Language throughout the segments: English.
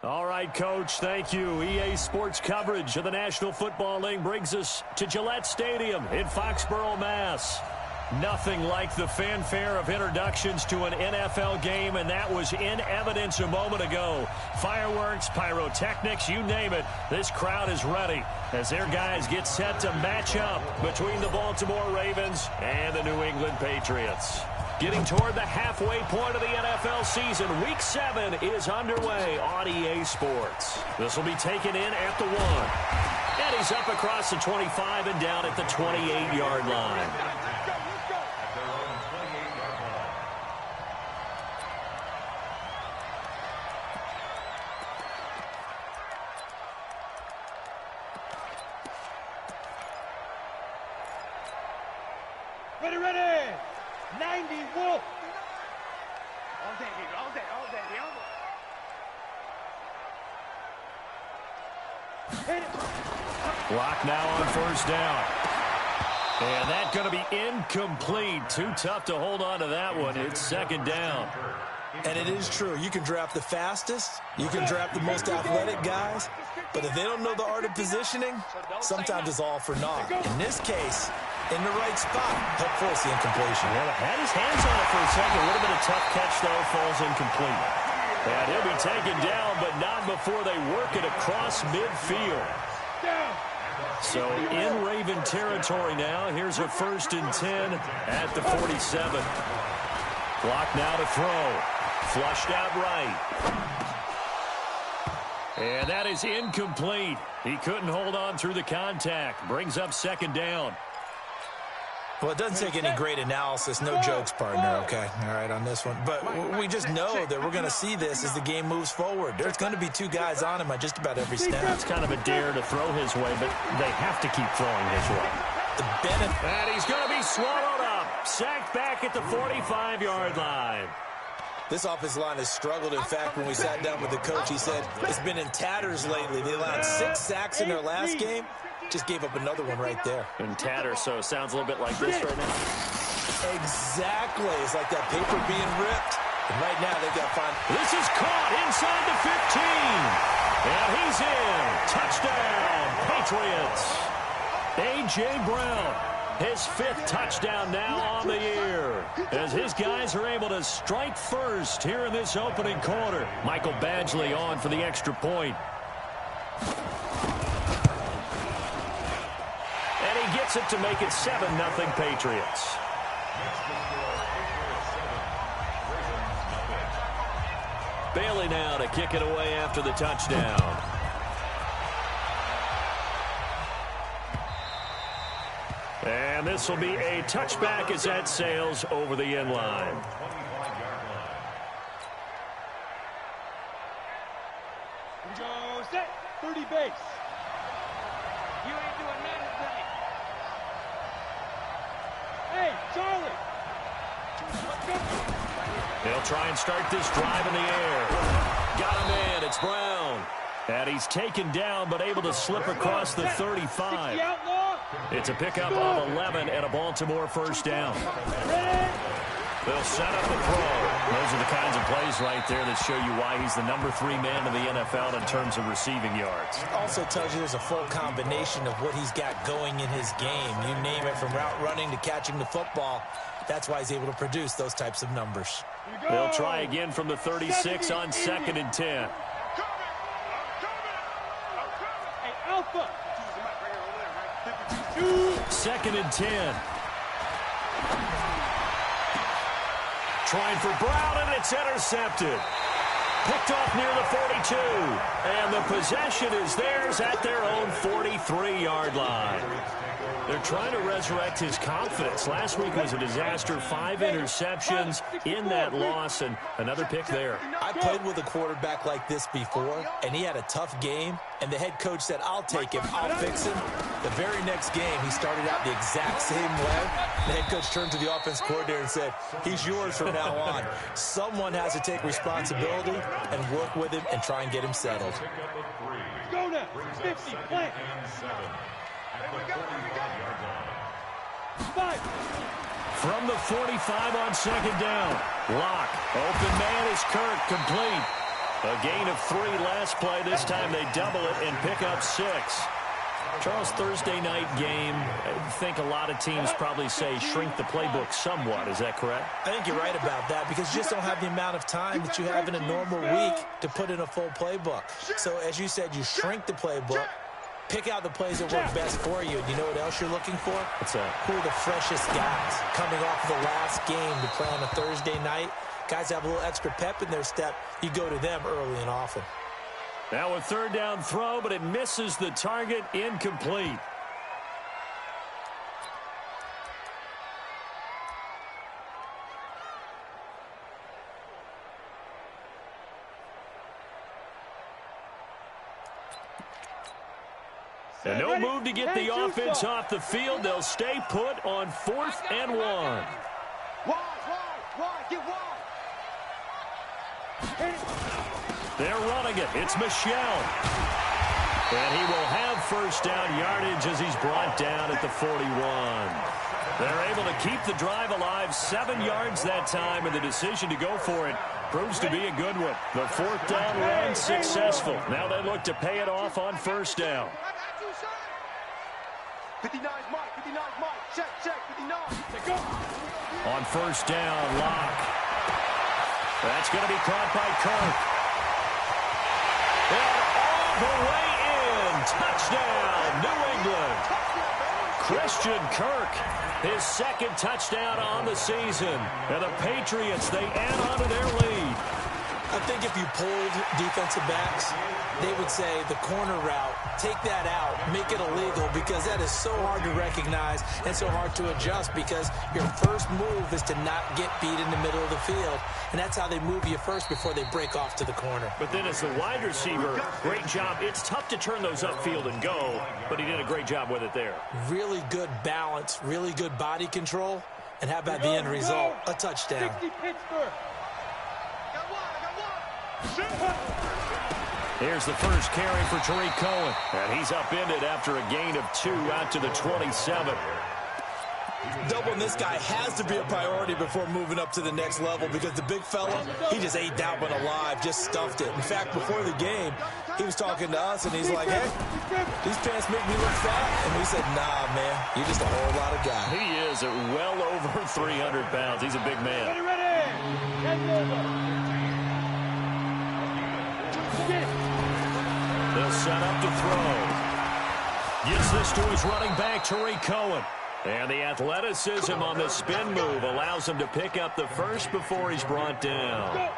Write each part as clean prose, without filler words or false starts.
All right, Coach, thank you. EA Sports coverage of the National Football League brings us to Gillette Stadium in Foxborough, Mass. Nothing like the fanfare of introductions to an NFL game, and that was in evidence a moment ago. Fireworks, pyrotechnics, you name it. This crowd is ready as their guys get set to match up between the Baltimore Ravens and the New England Patriots. Getting toward the halfway point of the NFL season, Week 7 is underway on EA Sports. This will be taken in at the 1. And he's up across the 25 and down at the 28-yard line. Ready! 90 Wolf! All day, baby, all day, all day, all day. Hit it! Clock now on first down. And that's going to be incomplete. Too tough to hold on to that one. It's second down. And it is true. You can draft the fastest. You can draft the most athletic guys. But if they don't know the art of positioning, sometimes it's all for naught. In this case, in the right spot, help force the incompletion. Well, had his hands on it for a second. Would have been a tough catch, though. Falls incomplete. And he'll be taken down, but not before they work it across midfield. So in Raven territory now. Here's a 1st and 10 at the 47. Clock now to throw. Flushed out right. And that is incomplete. He couldn't hold on through the contact. Brings up second down. Well, it doesn't take any great analysis. No jokes, partner, okay? All right, on this one. But we just know that we're going to see this as the game moves forward. There's going to be 2 guys on him at just about every snap. It's kind of a dare to throw his way, but they have to keep throwing his way. The benefit. And he's going to be swallowed up. Sacked back at the 45-yard line. This offensive line has struggled. In fact, when we sat down with the coach, he said it's been in tatters lately. They allowed 6 sacks in their last game. Just gave up another one right there. In tatters, so it sounds a little bit like this right now. Exactly. It's like that paper being ripped. And right now, they've got to find. This is caught inside the 15. And he's in. Touchdown, Patriots. A.J. Brown, his 5th touchdown now on the year. As his guys are able to strike first here in this opening quarter. Michael Badgley on for the extra point. And he gets it to make it 7-0 Patriots. Bailey now to kick it away after the touchdown. And this will be a touchback as that sails over the end line. Go set, 30 base. You ain't doing nothing tonight. Hey, Charlie. They'll try and start this drive in the air. Got him in. It's Brown. And he's taken down but able to slip across the 35. It's a pickup of 11 and a Baltimore first down. They'll set up the throw. Those are the kinds of plays right there that show you why he's the number 3 man in the NFL in terms of receiving yards. Also tells you there's a full combination of what he's got going in his game. You name it, from route running to catching the football. That's why he's able to produce those types of numbers. They'll try again from the 36 on 2nd and 10. Hey, Alpha. 2nd and 10. Trying for Brown, and it's intercepted. Picked off near the 42. And the possession is theirs at their own 43-yard line. They're trying to resurrect his confidence. Last week was a disaster. 5 interceptions in that loss, and another pick there. I played with a quarterback like this before, and he had a tough game, and the head coach said, I'll take him, I'll fix him. The very next game, he started out the exact same way. The head coach turned to the offense coordinator and said, he's yours from now on. Someone has to take responsibility and work with him and try and get him settled. Go now, 50, plant. From the 45 on 2nd down. Lock. Open man is Kirk, complete. A gain of 3 last play. This time they double it and pick up 6. Charles, Thursday night game, I think a lot of teams probably say shrink the playbook somewhat. Is that correct? I think you're right about that because you just don't have the amount of time that you have in a normal week to put in a full playbook. So as you said, you shrink the playbook, pick out the plays that work best for you. And you know what else you're looking for? What's that? Who are the freshest guys coming off the last game to play on a Thursday night? Guys have a little extra pep in their step. You go to them early and often. Now a third down throw, but it misses the target. Incomplete. And no move to get the offense off the field. They'll stay put on 4th and 1. Wide, get wide. They're running it. It's Michel. And he will have first down yardage as he's brought down at the 41. They're able to keep the drive alive, 7 yards that time, and the decision to go for it proves to be a good one. The 4th down run successful. Now they look to pay it off on first down. 59's Mike, 59's Mike. Check, 59. Go. On first down, Locke. That's going to be caught by Kirk. And all the way in. Touchdown, New England. Christian Kirk, his 2nd touchdown on the season. And the Patriots, they add on to their lead. I think if you pulled defensive backs, they would say the corner route, take that out, make it illegal, because that is so hard to recognize and so hard to adjust because your first move is to not get beat in the middle of the field. And that's how they move you first before they break off to the corner. But then as the wide receiver, great job. It's tough to turn those upfield and go, but he did a great job with it there. Really good balance, really good body control. And how about the end result? A touchdown. 60 Pittsburgh. Here's the first carry for Tariq Cohen. And he's upended after a gain of 2 out to the 27. Doubling this guy has to be a priority before moving up to the next level because the big fella, he just ate that one alive, just stuffed it. In fact, before the game, he was talking to us, and he's like, hey, these pants make me look fat. And we said, nah, man, you're just a whole lot of guy. He is at well over 300 pounds. He's a big man. Ready. They'll set up to throw. Gets this to his running back, Tariq Cohen. And the athleticism on the spin move allows him to pick up the first before he's brought down.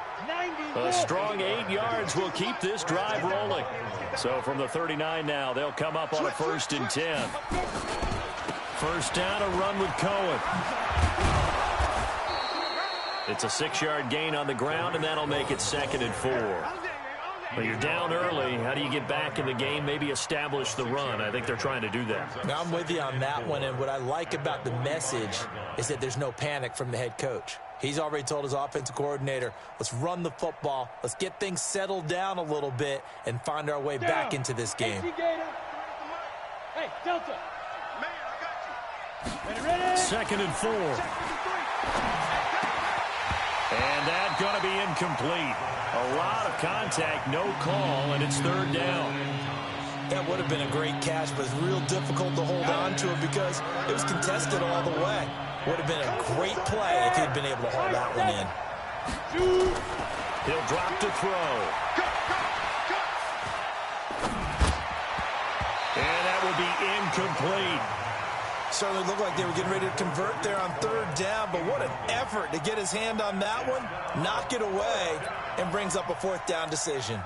A strong 8 yards will keep this drive rolling. So from the 39 now, they'll come up on a 1st and 10. First down, a run with Cohen. It's a 6-yard gain on the ground, and that'll make it 2nd and 4. Well, you're down early. How do you get back in the game? Maybe establish the run. I think they're trying to do that. Now, I'm with you on that one, and what I like about the message is that there's no panic from the head coach. He's already told his offensive coordinator, let's run the football, let's get things settled down a little bit and find our way back into this game. Hey, Delta. Man, I got you. Ready? 2nd and 4. And that's going to be incomplete. A lot of contact, no call, and it's 3rd down. That would have been a great catch, but it's real difficult to hold on to it because it was contested all the way. Would have been a great play if he'd been able to hold that one in. He'll drop to throw. And that will be incomplete. Certainly looked like they were getting ready to convert there on 3rd down, but what an effort to get his hand on that one, knock it away, and brings up a 4th down decision.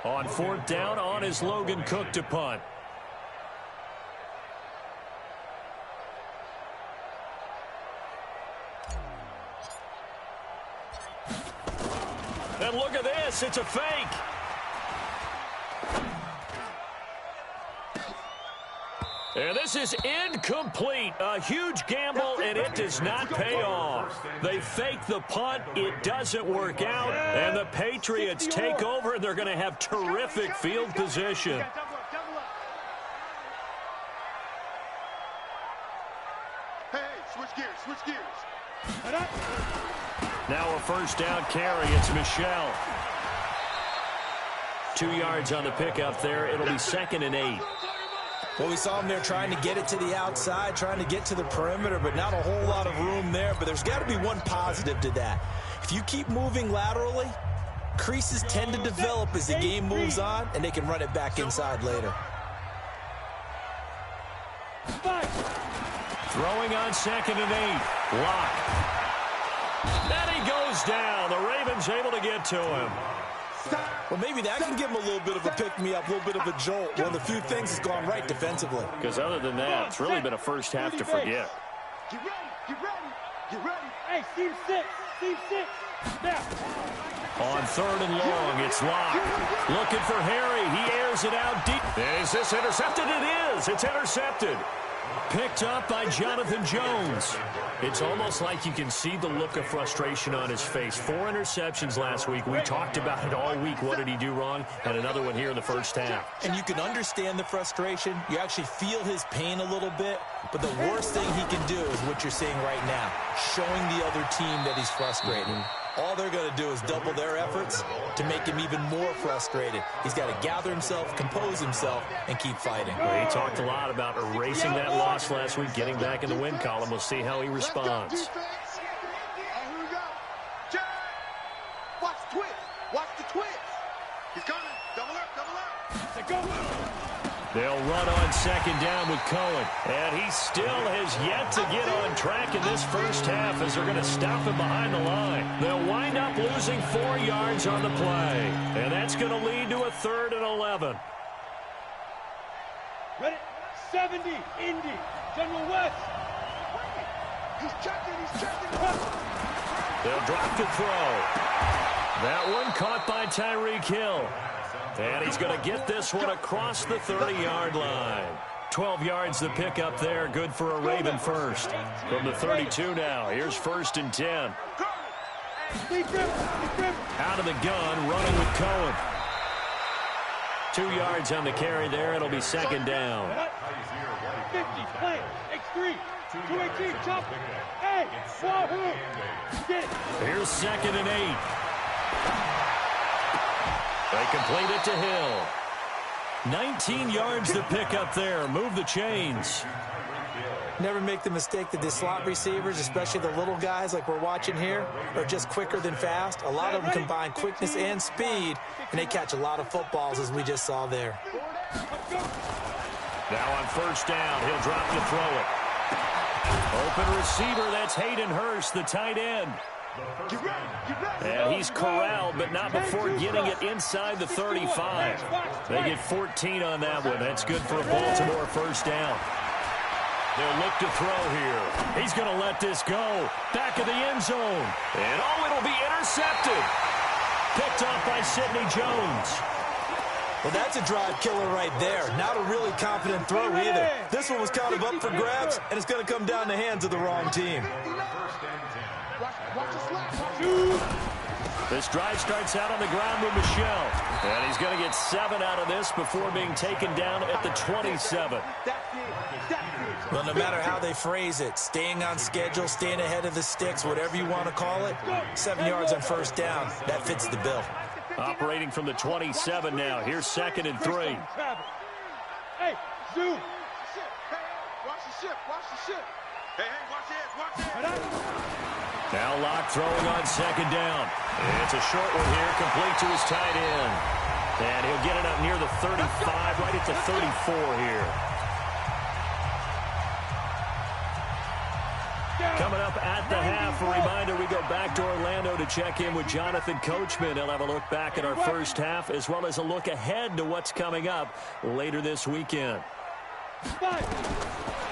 On 4th down, on is Logan Cook to punt. And look at this, it's a fake. And this is incomplete. A huge gamble, and it does not pay off. They fake the punt. It doesn't work out. And the Patriots take over, and they're going to have terrific field position. Switch gears. Now a first down carry. It's Michelle. 2 yards on the pickup there. It'll be 2nd and 8. Well, we saw him there trying to get it to the outside, trying to get to the perimeter, but not a whole lot of room there. But there's got to be one positive to that. If you keep moving laterally, creases tend to develop as the game moves on, and they can run it back inside later. Throwing on 2nd and 8. Lock. And he goes down. The Ravens able to get to him. Well, maybe that can give him a little bit of a pick-me-up, a little bit of a jolt. One of the few things that's gone right defensively. Because other than that, it's really been a first half to forget. Get ready, get ready, get ready. Hey, Steve 6, Steve 6. Now. On 3rd and long, it's Locke. Looking for Harry. He airs it out deep. Is this intercepted? It is. It's intercepted. Picked up by Jonathan Jones. It's almost like you can see the look of frustration on his face. 4 interceptions last week. We talked about it all week. What did he do wrong? And another one here in the first half. And you can understand the frustration. You actually feel his pain a little bit. But the worst thing he can do is what you're seeing right now, showing the other team that he's frustrated. All they're going to do is double their efforts to make him even more frustrated. He's got to gather himself, compose himself, and keep fighting. Well, he talked a lot about erasing that loss last week, getting back in the win column. We'll see how he responds. Here we go. Jab. Watch the twist. Watch the twist. He's coming. Double up, double up. Go. They'll run on 2nd down with Cohen. And he still has yet to get on track in this first half as they're going to stop him behind the line. They'll wind up losing 4 yards on the play. And that's going to lead to a 3rd and 11. Ready? 70, Indy, General West. He's checking, he's checking. They'll drop the throw. That one caught by Tyreek Hill. And he's going to get this one across the 30-yard line. 12 yards the pick up there. Good for a Raven first. From the 32 now. Here's 1st and 10. Out of the gun, running with Cohen. 2 yards on the carry there. It'll be 2nd down. 50, play, X3, 218, chop. Hey, wahoo. Get it. Here's 2nd and 8. They complete it to Hill. 19 yards to pick up there. Move the chains. Never make the mistake that the slot receivers, especially the little guys like we're watching here, are just quicker than fast. A lot of them combine quickness and speed, and they catch a lot of footballs, as we just saw there. Now on 1st down, he'll drop to throw it. Open receiver, that's Hayden Hurst, the tight end. And he's corralled, but not before getting it inside the 35. They get 14 on that one. That's good for a Baltimore first down. They'll look to throw here. He's going to let this go. Back of the end zone. And it'll be intercepted. Picked off by Sidney Jones. Well, that's a drive killer right there. Not a really confident throw either. This one was kind of up for grabs, and it's going to come down the hands of the wrong team. This drive starts out on the ground with Michelle. And he's going to get 7 out of this before being taken down at the 27. Well, no matter how they phrase it, staying on schedule, staying ahead of the sticks, whatever you want to call it, 7 yards on 1st down, that fits the bill. Operating from the 27 now. Here's 2nd and 3. Hey, zoom. Watch the ship, watch the ship. Hey, watch it. Now Locke throwing on 2nd down. It's a short one here, complete to his tight end. And he'll get it up near the 35, right at the 34 here. Coming up at the half, a reminder, we go back to Orlando to check in with Jonathan Coachman. He'll have a look back at our first half, as well as a look ahead to what's coming up later this weekend.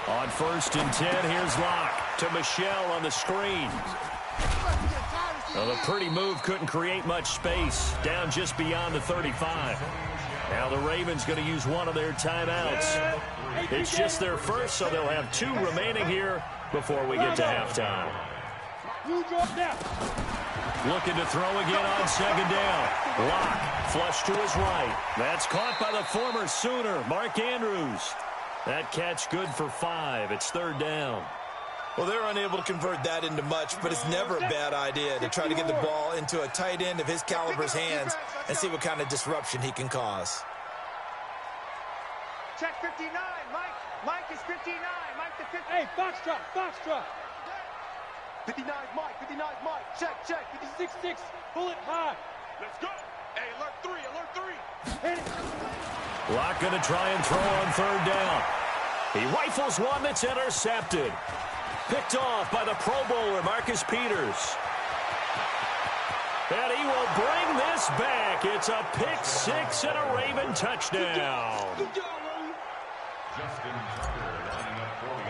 On 1st and 10, here's Locke to Michelle on the screen. Well, the pretty move couldn't create much space, down just beyond the 35. Now the Ravens going to use one of their timeouts. It's just their first, so they'll have 2 remaining here before we get to halftime. Looking to throw again on 2nd down. Locke, flush to his right. That's caught by the former Sooner, Mark Andrews. That catch good for 5. It's 3rd down. Well, they're unable to convert that into much, but it's never a bad idea to try to get the ball into a tight end of his caliber's hands and see what kind of disruption he can cause. Check 59, Mike. Mike is 59. Mike the 50. Hey, box drop, box drop. 59 Mike, 59 Mike. Check. 56, pull it high. Let's go. Hey, alert 3, alert 3. Hit it. Locke going to try and throw on third down. He rifles one that's intercepted. Picked off by the Pro Bowler, Marcus Peters. And he will bring this back. It's a pick six and a Raven touchdown.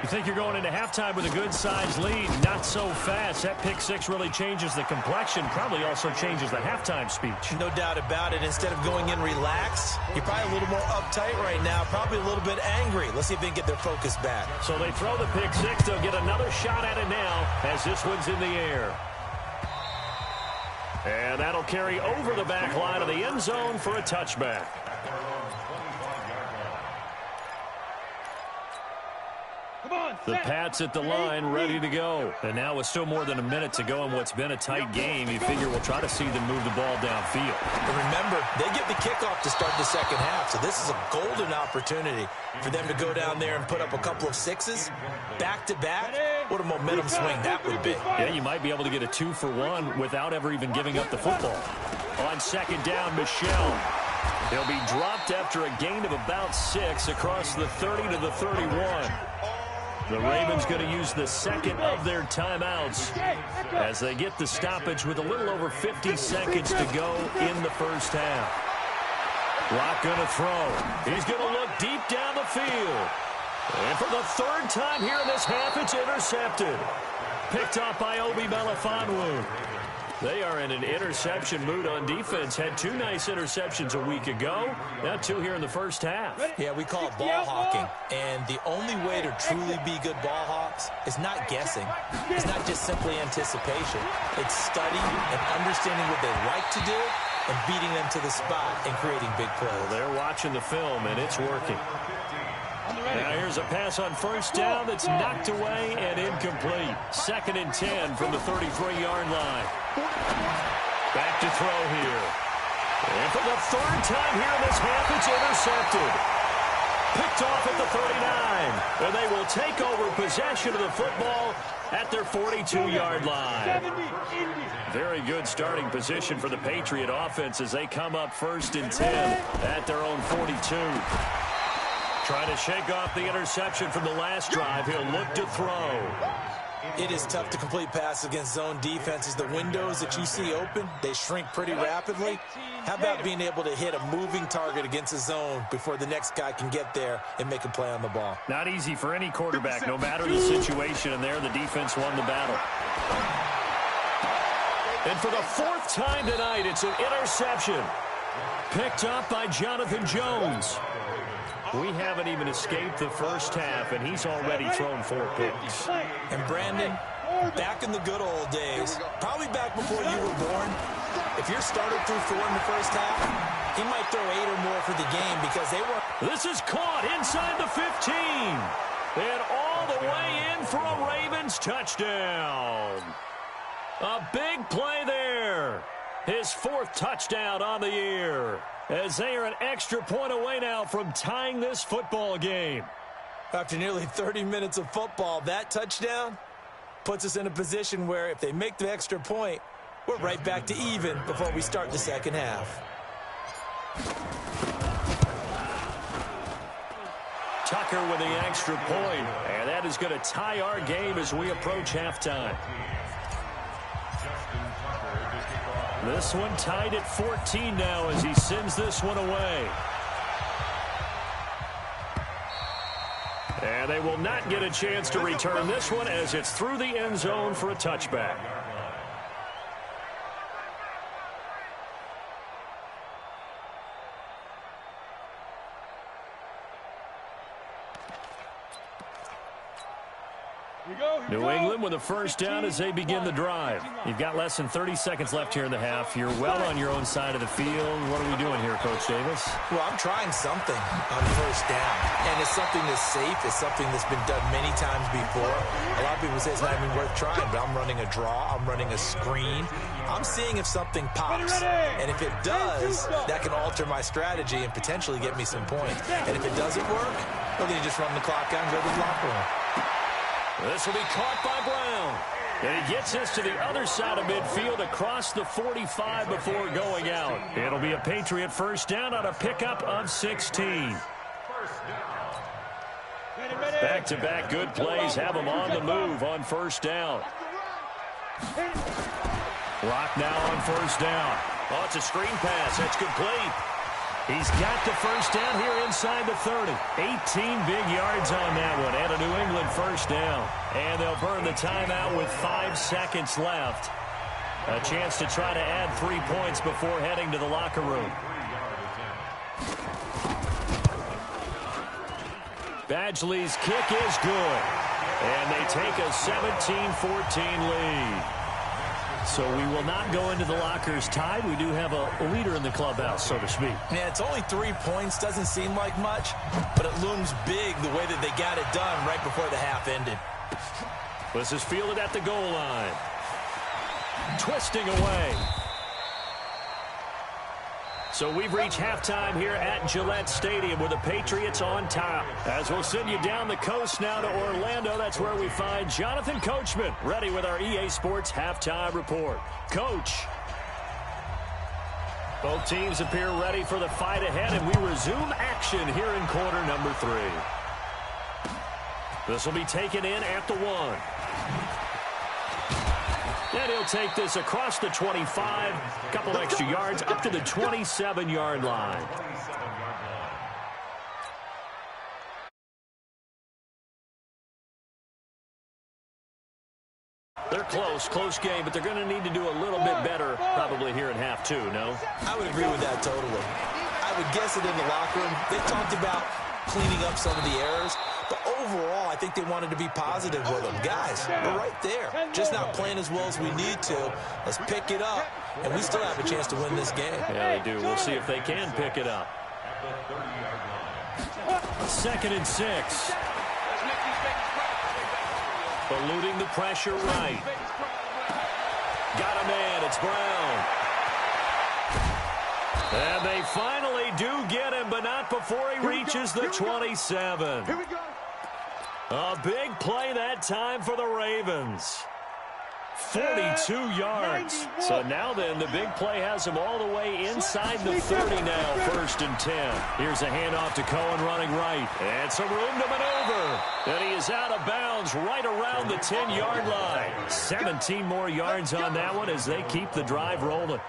You think you're going into halftime with a good-sized lead. Not so fast. That pick six really changes the complexion. Probably also changes the halftime speech. No doubt about it. Instead of going in relaxed, you're probably a little more uptight right now. Probably a little bit angry. Let's see if they can get their focus back. So they throw the pick six. They'll get another shot at it now as this one's in the air. And that'll carry over the back line of the end zone for a touchback. The Pats at the line, ready to go. And now with still more than a minute to go in what's been a tight game, you figure we'll try to see them move the ball downfield. And remember, they get the kickoff to start the second half, so this is a golden opportunity for them to go down there and put up a couple of sixes back-to-back. What a momentum swing that would be. Yeah, you might be able to get a 2-for-1 without ever even giving up the football. On second down, Michel. He'll be dropped after a gain of about 6 across the 30 to the 31. The Ravens going to use the second of their timeouts as they get the stoppage with a little over 50 seconds to go in the first half. Locke going to throw. He's going to look deep down the field. And for the third time here in this half, it's intercepted. Picked off by Obi Melifonwu. They are in an interception mood on defense. Had 2 nice interceptions a week ago. Now 2 here in the first half. Yeah, we call it ball hawking. And the only way to truly be good ball hawks is not guessing. It's not just simply anticipation. It's studying and understanding what they like to do and beating them to the spot and creating big plays. Well, they're watching the film, and it's working. Now here's a pass on first down that's knocked away and incomplete. 2nd and 10 from the 33-yard line. Back to throw here. And for the third time here in this half, it's intercepted. Picked off at the 39. And they will take over possession of the football at their 42-yard line. Very good starting position for the Patriot offense as they come up 1st and 10 at their own 42. Trying to shake off the interception from the last drive. He'll look to throw. It is tough to complete passes against zone defenses. The windows that you see open, they shrink pretty rapidly. How about being able to hit a moving target against a zone before the next guy can get there and make a play on the ball? Not easy for any quarterback, no matter the situation, and there the defense won the battle. And for the 4th time tonight, it's an interception. Picked up by Jonathan Jones. We haven't even escaped the first half, and he's already thrown 4 picks. And Brandon, back in the good old days, probably back before you were born, if you're started through 4 in the first half, he might throw 8 or more for the game because they were... This is caught inside the 15. And all the way in for a Ravens touchdown. A big play there. His 4th touchdown on the year. As they are an extra point away now from tying this football game. After nearly 30 minutes of football, that touchdown puts us in a position where if they make the extra point, we're right back to even before we start the second half. Tucker with the extra point, and that is going to tie our game as we approach halftime. This one tied at 14 now as he sends this one away. And they will not get a chance to return this one as it's through the end zone for a touchback. New England with a first down as they begin the drive. You've got less than 30 seconds left here in the half. You're well on your own side of the field. What are we doing here, Coach Davis? Well, I'm trying something on first down, and it's something that's safe. It's something that's been done many times before. A lot of people say it's not even worth trying, but I'm running a draw. I'm running a screen. I'm seeing if something pops, and if it does, that can alter my strategy and potentially get me some points. And if it doesn't work, well, then you just run the clock out and go to the locker room. This will be caught by Brown. And he gets this to the other side of midfield across the 45 before going out. It'll be a Patriot first down on a pickup of 16. Back-to-back good plays have him on the move on first down. Rock now on first down. Oh, it's a screen pass. That's complete. He's got the first down here inside the 30. 18 big yards on that one, and a New England first down. And they'll burn the timeout with 5 seconds left. A chance to try to add 3 points before heading to the locker room. Badgley's kick is good. And they take a 17-14 lead. So we will not go into the lockers tied. We do have a leader in the clubhouse, so to speak. Yeah, it's only 3 points. Doesn't seem like much, but it looms big the way that they got it done right before the half ended. This is fielded at the goal line. Twisting away. So we've reached halftime here at Gillette Stadium with the Patriots on top. As we'll send you down the coast now to Orlando, that's where we find Jonathan Coachman ready with our EA Sports halftime report. Coach. Both teams appear ready for the fight ahead, and we resume action here in quarter number 3. This will be taken in at the 1. And he'll take this across the 25, a couple extra yards, up to the 27-yard line. They're close game, but they're going to need to do a little bit better probably here in half 2, no? I would agree with that totally. I would guess it in the locker room. They talked about cleaning up some of the errors, but overall, I think they wanted to be positive with them. Guys, we're right there. Just not playing as well as we need to. Let's pick it up, and we still have a chance to win this game. Yeah, they do. We'll see if they can pick it up. 2nd and 6. Eluding the pressure right. Got a man. It's Brown. And they finally do get him, but not before he reaches the 27. Here we go. A big play that time for the Ravens. 42 yards. So now then, the big play has him all the way inside the 30 now, 1st and 10. Here's a handoff to Cohen running right. And some room to maneuver. And he is out of bounds right around the 10-yard line. 17 more yards on that one as they keep the drive rolling.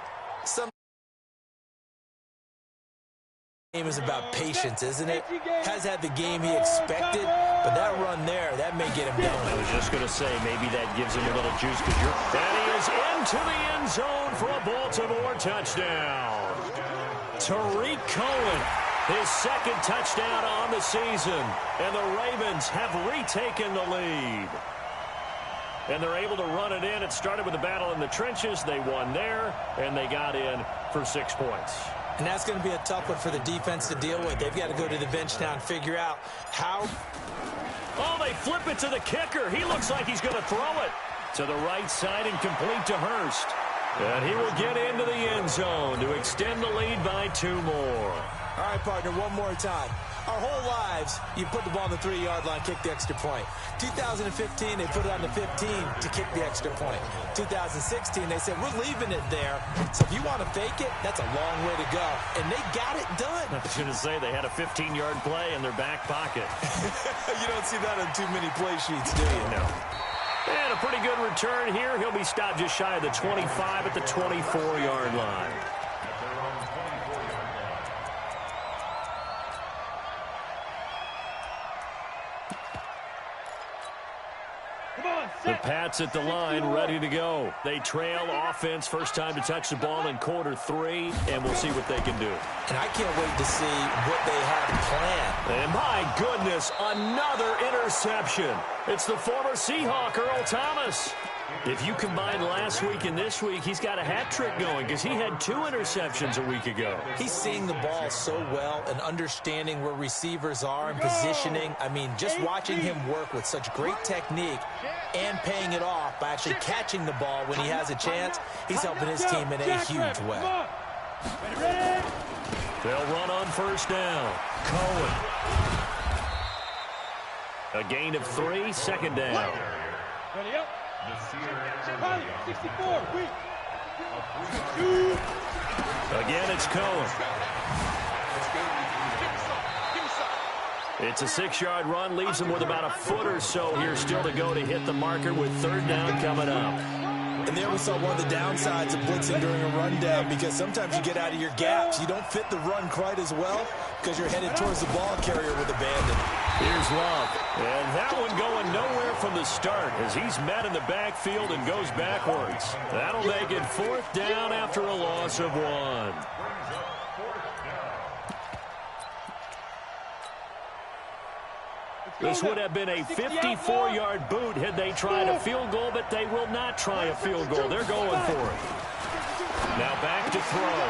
Game is about patience, isn't it? Has had the game he expected, but that run there, that may get him going. I was just going to say, maybe that gives him a little juice. And he is into the end zone for a Baltimore touchdown. Tariq Cohen, his 2nd touchdown on the season. And the Ravens have retaken the lead. And they're able to run it in. It started with a battle in the trenches. They won there, and they got in for 6 points. And that's going to be a tough one for the defense to deal with. They've got to go to the bench now and figure out how. Oh, they flip it to the kicker. He looks like he's going to throw it to the right side and complete to Hurst. And he will get into the end zone to extend the lead by 2 more. All right, partner, one more time. Our whole lives, you put the ball on the 3-yard line, kick the extra point. 2015, they put it on the 15 to kick the extra point. 2016, they said, we're leaving it there. So if you want to fake it, that's a long way to go. And they got it done. I was going to say they had a 15-yard play in their back pocket. You don't see that on too many play sheets, do you? No. And a pretty good return here. He'll be stopped just shy of the 25 at the 24-yard line. The Pats at the line, ready to go. They trail offense, first time to touch the ball in quarter 3, and we'll see what they can do. And I can't wait to see what they have planned. And my goodness, another interception. It's the former Seahawk, Earl Thomas. If you combine last week and this week, he's got a hat trick going because he had 2 interceptions a week ago. He's seeing the ball so well and understanding where receivers are and positioning. I mean, just watching him work with such great technique and paying it off by actually catching the ball when he has a chance, he's helping his team in a huge way. They'll run on first down. Cohen. A gain of 3, second down. Ready up. 64, weak. Again, it's Cohen. It's a 6-yard run, leaves him with about a foot or so here still to go to hit the marker with third down coming up. And there we saw one of the downsides of blitzing during a rundown because sometimes you get out of your gaps. You don't fit the run quite as well because you're headed towards the ball carrier with abandon. Here's Love. And that one going nowhere from the start as he's met in the backfield and goes backwards. That'll make it fourth down after a loss of 1. This would have been a 54-yard boot had they tried a field goal, but they will not try a field goal. They're going for it. Now back to throw.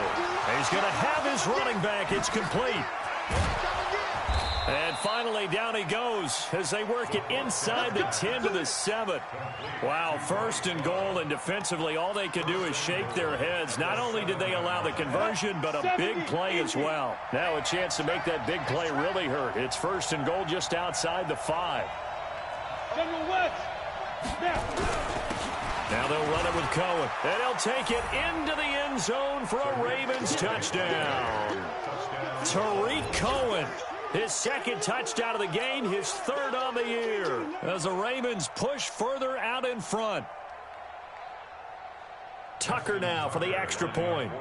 He's going to have his running back. It's complete. And finally, down he goes as they work it inside the 10 to the 7. Wow, first and goal, and defensively, all they can do is shake their heads. Not only did they allow the conversion, but a big play as well. Now a chance to make that big play really hurt. It's first and goal just outside the 5. Now they'll run it with Cohen, and he'll take it into the end zone for a Ravens touchdown. Tariq Cohen. His second touchdown of the game, his third on the year, as the Ravens push further out in front. Tucker now for the extra point.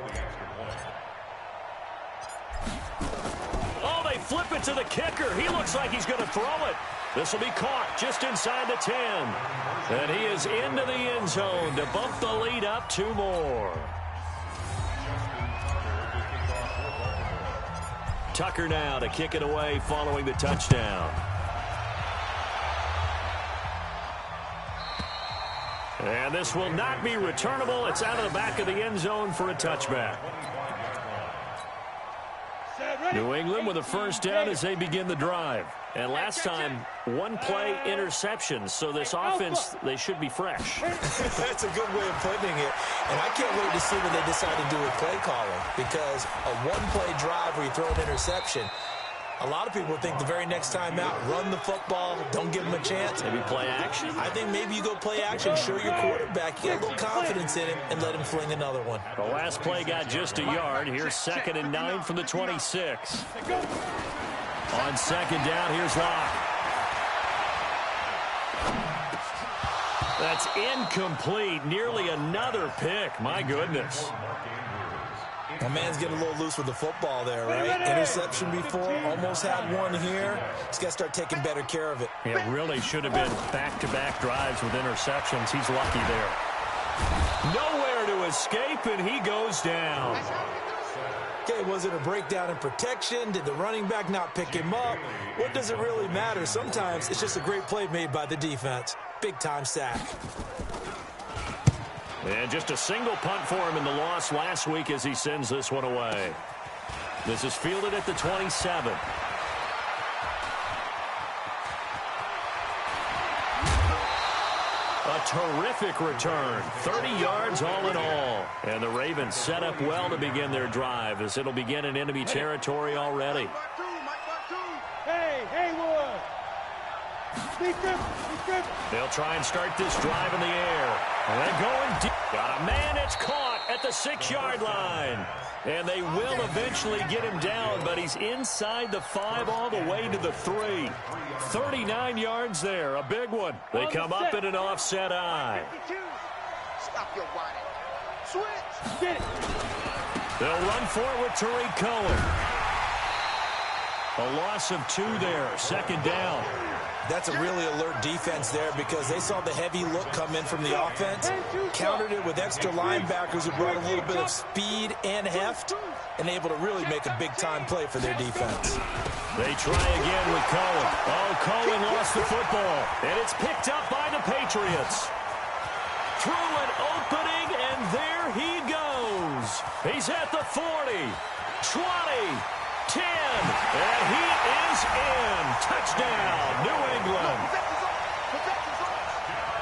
Oh, they flip it to the kicker. He looks like he's going to throw it. This will be caught just inside the 10. And he is into the end zone to bump the lead up 2 more. Tucker now to kick it away following the touchdown. And this will not be returnable. It's out of the back of the end zone for a touchback. New England with a first down as they begin the drive. And last time, 1 play interception. So this offense, they should be fresh. That's a good way of putting it. And I can't wait to see what they decide to do with play calling. Because a 1-play drive where you throw an interception, a lot of people think the very next time out, run the football, don't give them a chance. Maybe play action? I think maybe you go play action, show your quarterback, you get a little confidence in him, and let him fling another one. The last play got just a yard. Here's 2nd and 9 from the 26. On second down, here's Locke. That's incomplete. Nearly another pick. My goodness. My man's getting a little loose with the football there, right? Interception before, almost had one here. He's got to start taking better care of it. It really should have been back-to-back drives with interceptions. He's lucky there. Nowhere to escape, and he goes down. Okay, was it a breakdown in protection? Did the running back not pick him up? What does it really matter? Sometimes it's just a great play made by the defense. Big-time sack. And just a single punt for him in the loss last week as he sends this one away. This is fielded at the 27. A terrific return. 30 yards all in all. And the Ravens set up well to begin their drive as it'll begin in enemy territory already. Hey, Haywood. They'll try and start this drive in the air. And they're going deep. Got a man, it's caught at the 6-yard line. And they will eventually get him down, but he's inside the 5 all the way to the 3. 39 yards there, a big one. They come up in an offset eye. Stop your whining. Switch. Get it. They'll run for it with Tariq Cohen. A loss of 2 there. Second down. That's a really alert defense there because they saw the heavy look come in from the offense, countered it with extra linebackers who brought a little bit of speed and heft, and able to really make a big-time play for their defense. They try again with Cohen. Oh, Cohen lost the football, and it's picked up by the Patriots. Through an opening, and there he goes. He's at the 40, 20, 10, and he is in. Touchdown, New England.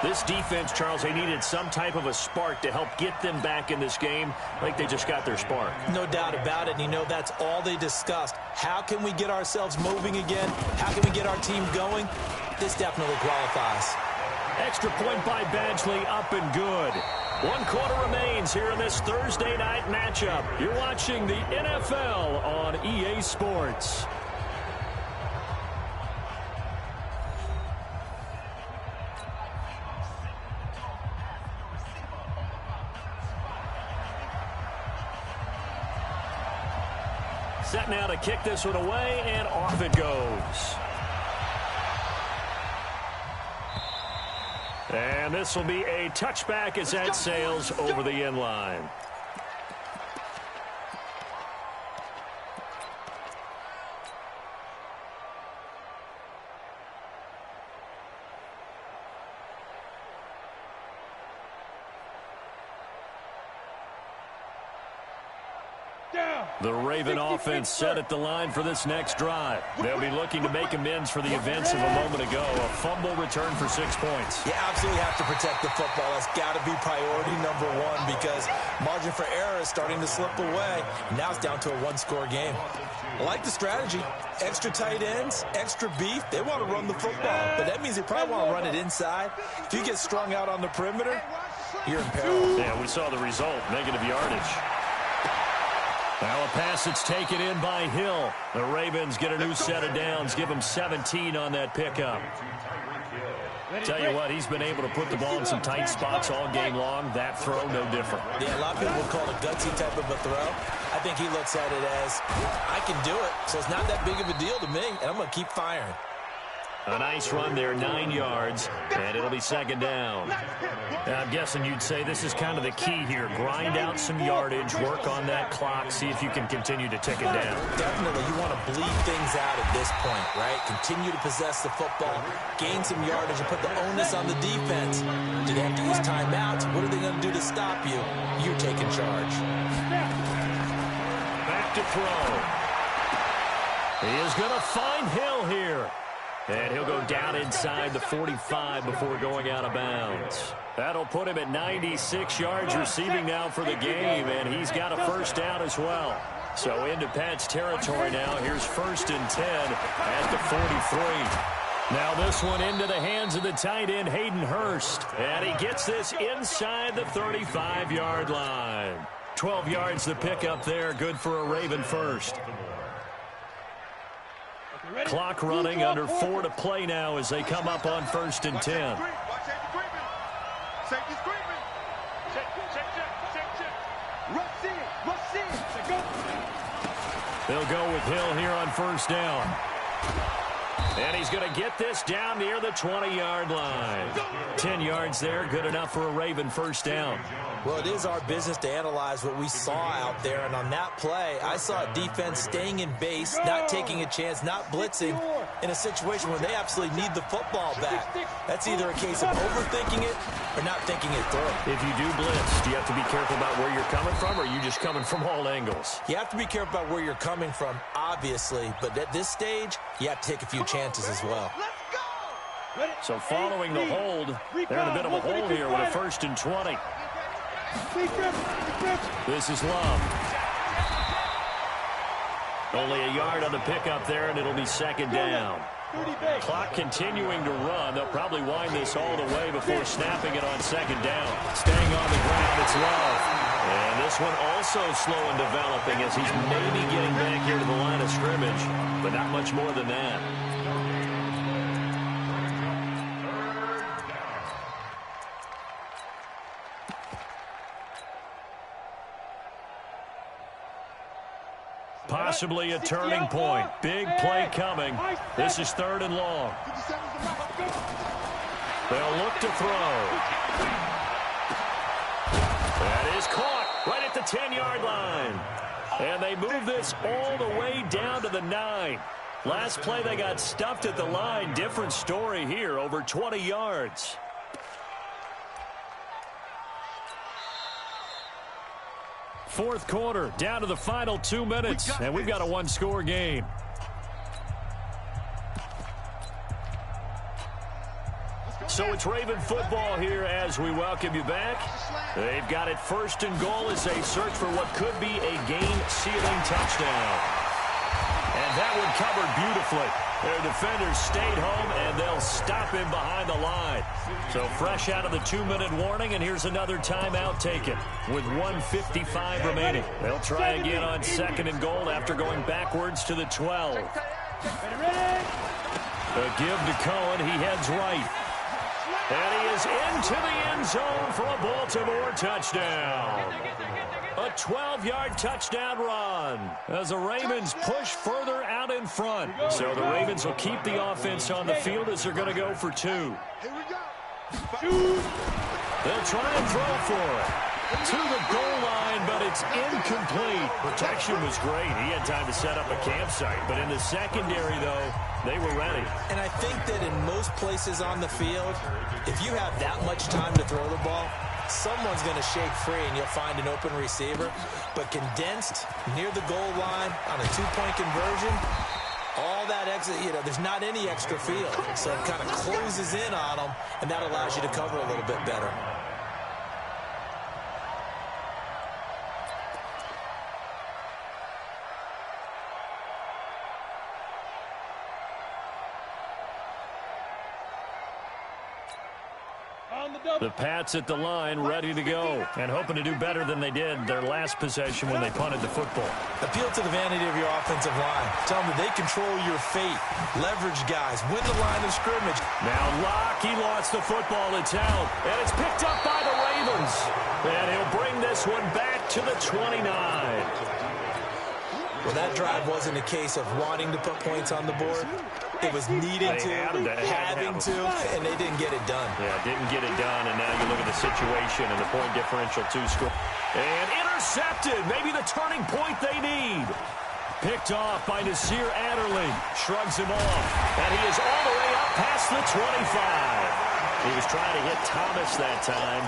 This defense, Charles, they needed some type of a spark to help get them back in this game. Like they just got their spark. No doubt about it. And you know, that's all they discussed. How can we get ourselves moving again? How can we get our team going? This definitely qualifies. Extra point by Badgley, up and good. 1 quarter remains here in this Thursday night matchup. You're watching the NFL on EA Sports. Set now to kick this one away, and off it goes. And this will be a touchback as that sails over the end line. The Raven offense set at the line for this next drive. They'll be looking to make amends for the events of a moment ago. A fumble return for 6 points. You absolutely have to protect the football. That's got to be priority number 1 because margin for error is starting to slip away. Now it's down to a 1-score game. I like the strategy. Extra tight ends, extra beef. They want to run the football, but that means they probably want to run it inside. If you get strung out on the perimeter, you're in peril. Yeah, we saw the result, negative yardage. Now a pass that's taken in by Hill. The Ravens get a new set of downs, give him 17 on that pickup. Tell you what, he's been able to put the ball in some tight spots all game long. That throw, no different. Yeah, a lot of people would call it a gutsy type of a throw. I think he looks at it as, I can do it, so it's not that big of a deal to me, and I'm going to keep firing. A nice run there, 9 yards, and it'll be second down. Now, I'm guessing you'd say this is kind of the key here. Grind out some yardage, work on that clock, see if you can continue to tick it down. Definitely. You want to bleed things out at this point, right? Continue to possess the football, gain some yardage, and put the onus on the defense. Do they have to use timeouts? What are they going to do to stop you? You're taking charge. Back to throw. He is going to find Hill here. And he'll go down inside the 45 before going out of bounds. That'll put him at 96 yards receiving now for the game, and he's got a first down as well. So into Pat's territory now. Here's 1st and 10 at the 43. Now this one into the hands of the tight end, Hayden Hurst. And he gets this inside the 35-yard line. 12 yards to pick up there, good for a Raven first. Clock running, under 4 to play now as they come up on 1st and 10. They'll go with Hill here on 1st down. And he's going to get this down near the 20-yard line. 10 yards there, good enough for a Raven first down. Well, it is our business to analyze what we saw out there, and on that play, I saw a defense staying in base, not taking a chance, not blitzing, in a situation where they absolutely need the football back. That's either a case of overthinking it or not thinking it through. If you do blitz, do you have to be careful about where you're coming from, or are you just coming from all angles? You have to be careful about where you're coming from, obviously, but at this stage, you have to take a few chances as well. So following the hold, they're in a bit of a hole here with a 1st and 20. This is Love. Only a yard on the pickup there, and it'll be second down. Clock continuing to run. They'll probably wind this all the way before snapping it on second down. Staying on the ground, it's Love. And this one also slow in developing as he's maybe getting back here to the line of scrimmage, but not much more than that. Possibly a turning point. Big play coming. This is 3rd and long. They'll look to throw. That is caught right at the 10-yard line. And they move this all the way down to the 9. Last play they got stuffed at the line. Different story here, over 20 yards. Fourth quarter, down to the final 2 minutes, and we've got a one-score game. So it's Raven football here as we welcome you back. They've got it 1st and goal as they search for what could be a game-sealing touchdown. And that one covered beautifully. Their defenders stayed home, and they'll stop him behind the line. So fresh out of the 2-minute warning, and here's another timeout taken with 1:55 remaining. They'll try again on 2nd and goal after going backwards to the 12. A give to Cohen. He heads right. And he is into the end zone for a Baltimore touchdown. A 12-yard touchdown run as the Ravens push further out in front. So the Ravens will keep the offense on the field as they're going to go for 2. They'll try and throw for it. To the goal line, but it's incomplete. Protection was great. He had time to set up a campsite. But in the secondary, though, they were ready. And I think that in most places on the field, if you have that much time to throw the ball, someone's going to shake free and you'll find an open receiver. But condensed near the goal line on a 2-point conversion, all that exit, there's not any extra field. So it kind of closes in on them, and that allows you to cover a little bit better. The Pats at the line, ready to go, and hoping to do better than they did their last possession when they punted the football. Appeal to the vanity of your offensive line. Tell them that they control your fate. Leverage guys. Win the line of scrimmage. Now Locke, he lost the football. It's out, and it's picked up by the Ravens. And he'll bring this one back to the 29. Well, that drive wasn't a case of wanting to put points on the board. It was needing to, having to, and they didn't get it done. Yeah, didn't get it done, and now you look at the situation and the point differential 2-score. And intercepted, maybe the turning point they need. Picked off by Nasir Adderley. Shrugs him off, and he is all the way up past the 25. He was trying to hit Thomas that time.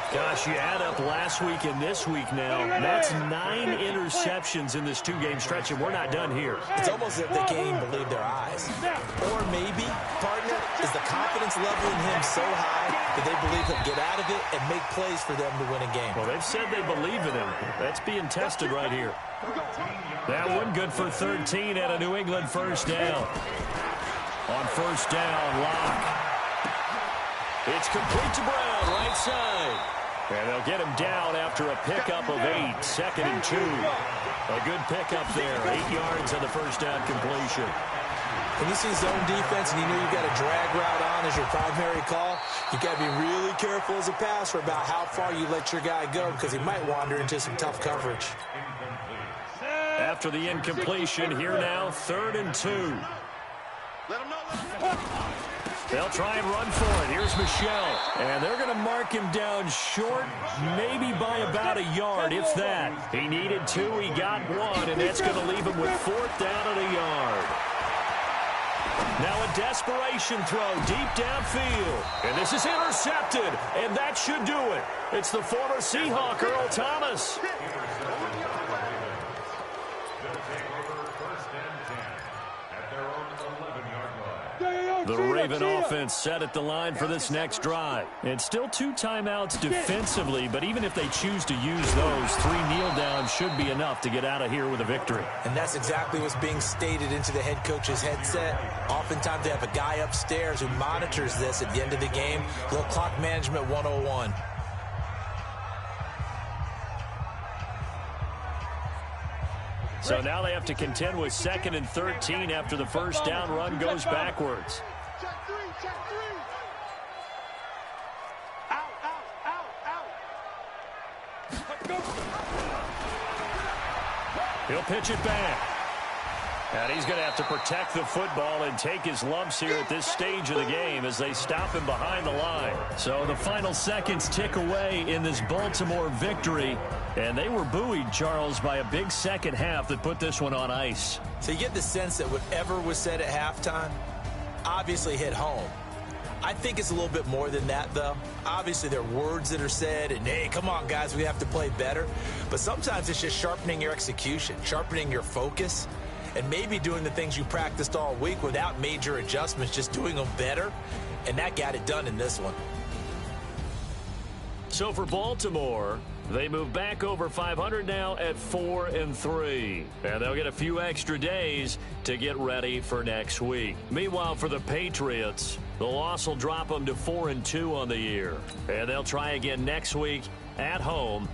Gosh, you add up last week and this week now. That's 9 interceptions in this 2-game stretch, and we're not done here. It's almost as if they can't even believe their eyes. Or maybe, partner, is the confidence level in him so high that they believe he'll get out of it and make plays for them to win a game. Well, they've said they believe in him. That's being tested right here. That one good for 13 at a New England first down. On first down, Locke. It's complete to Brown, right side. And they'll get him down after a pickup of 8, 2nd and 2. A good pickup there, 8 yards on the first down completion. When you see zone defense and you know you've got a drag route on as your primary call, you've got to be really careful as a passer about how far you let your guy go because he might wander into some tough coverage. After the incompletion, here now, 3rd and 2. Let him know. They'll try and run for it. Here's Michelle. And they're going to mark him down short, maybe by about a yard, if that. He needed 2. He got 1, and that's going to leave him with 4th down and a yard. Now a desperation throw deep downfield. And this is intercepted, and that should do it. It's the former Seahawk, Earl Thomas. The Raven offense set at the line for this next drive. And still 2 timeouts defensively, but even if they choose to use those, 3 kneel downs should be enough to get out of here with a victory. And that's exactly what's being stated into the head coach's headset. Oftentimes they have a guy upstairs who monitors this at the end of the game. Little clock management 101. So now they have to contend with 2nd and 13 after the first down run goes backwards. Check 3, check 3. Out, out, out, out. He'll pitch it back. And he's going to have to protect the football and take his lumps here at this stage of the game as they stop him behind the line. So the final seconds tick away in this Baltimore victory. And they were buoyed, Charles, by a big second half that put this one on ice. So you get the sense that whatever was said at halftime obviously hit home. I think it's a little bit more than that, though. Obviously, there are words that are said, and, hey, come on, guys, we have to play better. But sometimes it's just sharpening your execution, sharpening your focus, and maybe doing the things you practiced all week without major adjustments, just doing them better. And that got it done in this one. So for Baltimore, they move back over 500 now at 4-3. And they'll get a few extra days to get ready for next week. Meanwhile, for the Patriots, the loss will drop them to 4-2 on the year. And they'll try again next week at home